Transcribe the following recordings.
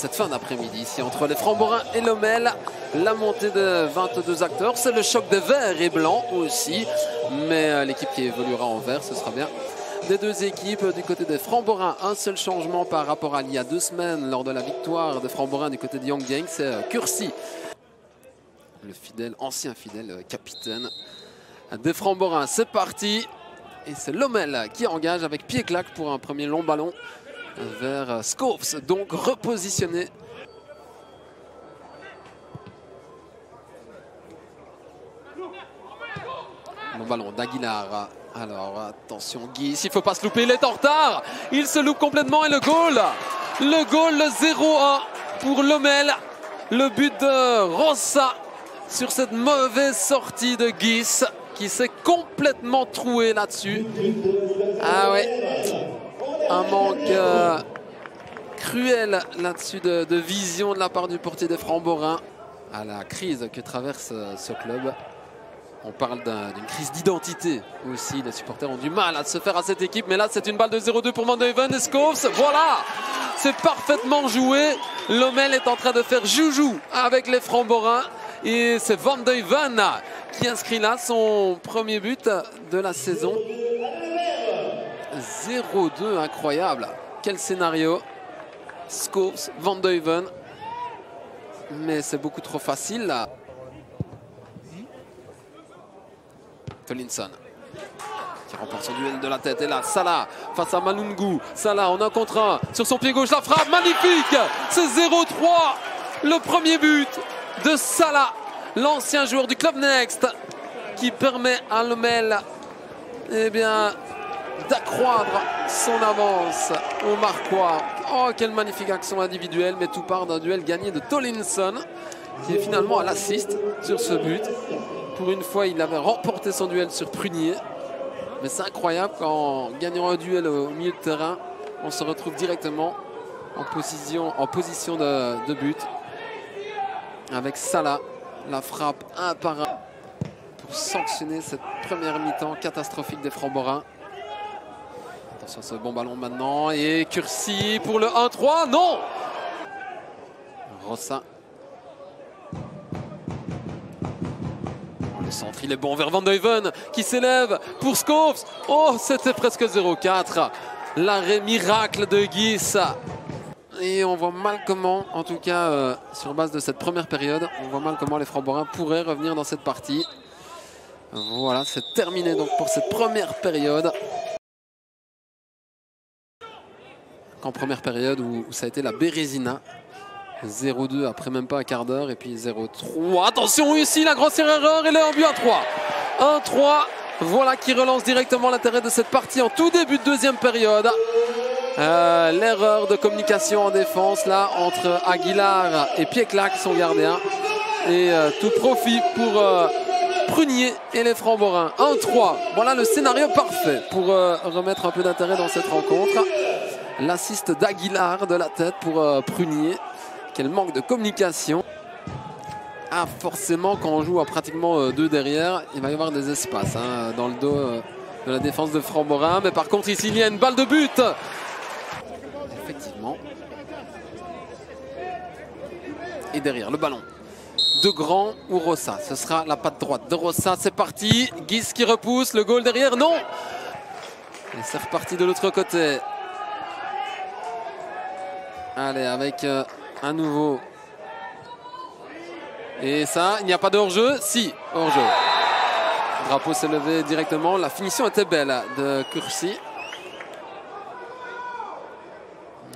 cette fin d'après-midi ici entre les Framborains et Lommel. La montée de 22 acteurs, c'est le choc des verts et blancs aussi, mais l'équipe qui évoluera en vert, ce sera bien des deux équipes. Du côté des Framborains, un seul changement par rapport à il y a 2 semaines lors de la victoire des Framborains du côté de Young Gang, c'est Cursi, le fidèle, ancien fidèle capitaine des Framborains. C'est parti et c'est Lommel qui engage avec pied-claque pour un premier long ballon vers Scopes, donc repositionné. Long ballon d'Aguilar. Alors attention Guy, il ne faut pas se louper, il est en retard. Il se loupe complètement et le goal, le 0-1 pour Lommel. Le but de Rossa sur cette mauvaise sortie de Guis qui s'est complètement troué là-dessus. Ah ouais, un manque cruel là-dessus de vision de la part du portier des Framborains. À la crise que traverse ce club, on parle d'une crise d'identité aussi. Les supporters ont du mal à se faire à cette équipe, mais là c'est une balle de 0-2 pour Van Duyven et Scopes. Voilà, c'est parfaitement joué. Lommel est en train de faire joujou avec les Framborains et c'est Van Duyven qui inscrit là son premier but de la saison. 0-2, incroyable. Quel scénario. Scopes, Van Duyven. Mais c'est beaucoup trop facile là. Tolinson qui remporte son duel de la tête. Et là, Salah face à Malungu. Salah en 1 contre 1 sur son pied gauche. La frappe magnifique. C'est 0-3. Le premier but de Salah, l'ancien joueur du Club Next, qui permet à Lommel d'accroître son avance au Marquois. Oh, quelle magnifique action individuelle, mais tout part d'un duel gagné de Tolinson, qui est finalement à l'assist sur ce but. Pour une fois, il avait remporté son duel sur Prunier. Mais c'est incroyable, qu'en gagnant un duel au milieu de terrain, on se retrouve directement en position de but. Avec Salah, la frappe un par un pour sanctionner cette première mi-temps catastrophique des Framborains. Attention à ce bon ballon maintenant. Et Cursi pour le 1-3. Non! Rossa. Le centre, il est bon vers Van Duyven qui s'élève pour Scopes. Oh, c'était presque 0-4. L'arrêt miracle de Guis. Et on voit mal comment, en tout cas sur base de cette première période, on voit mal comment les Framborains pourraient revenir dans cette partie. Voilà, c'est terminé donc pour cette première période. En première période où ça a été la Bérésina. 0-2 après même pas un quart d'heure et puis 0-3. Attention ici, la grosse erreur et là un but à 3. 1-3, voilà qui relance directement l'intérêt de cette partie en tout début de deuxième période. L'erreur de communication en défense là entre Aguilar et Pied-Claque, son gardien. Et tout profit pour Prunier et les Framborains. 1-3, voilà le scénario parfait pour remettre un peu d'intérêt dans cette rencontre. L'assist d'Aguilar de la tête pour Prunier. Quel manque de communication. Ah, forcément, quand on joue à pratiquement 2 derrière, il va y avoir des espaces dans le dos de la défense de Framborains. Mais par contre, ici, il y a une balle de but. Effectivement. Et derrière, le ballon de Grand ou Rossa. Ce sera la patte droite de Rossa. C'est parti. Guis qui repousse. Le goal derrière. Non. Et c'est reparti de l'autre côté. Allez, avec... à nouveau. Et ça, il n'y a pas de hors-jeu? Si, hors-jeu. Le drapeau s'est levé directement. La finition était belle de Cursi.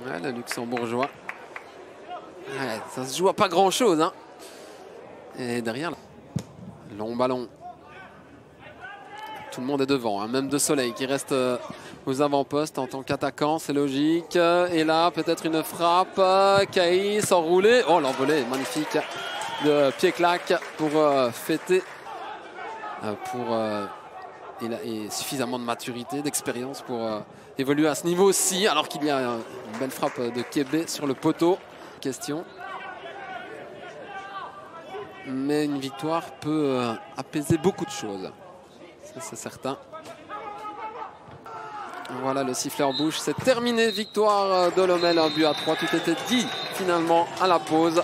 Ouais, le luxembourgeois. Ouais, ça se joue à pas grand-chose. Hein. Et derrière, long ballon. Tout le monde est devant, hein. Même De Soleil qui reste aux avant-postes en tant qu'attaquant, c'est logique. Et là, peut-être une frappe. Caïs enroulé. Oh, l'envolée magnifique de Pied-Claque pour fêter. Il a suffisamment de maturité, d'expérience pour évoluer à ce niveau-ci. Alors qu'il y a une belle frappe de Kébé sur le poteau. Question. Mais une victoire peut apaiser beaucoup de choses. C'est certain. Voilà, le sifflet en bouche, c'est terminé. Victoire de Lommel, 1 but à 3. Tout était dit finalement à la pause.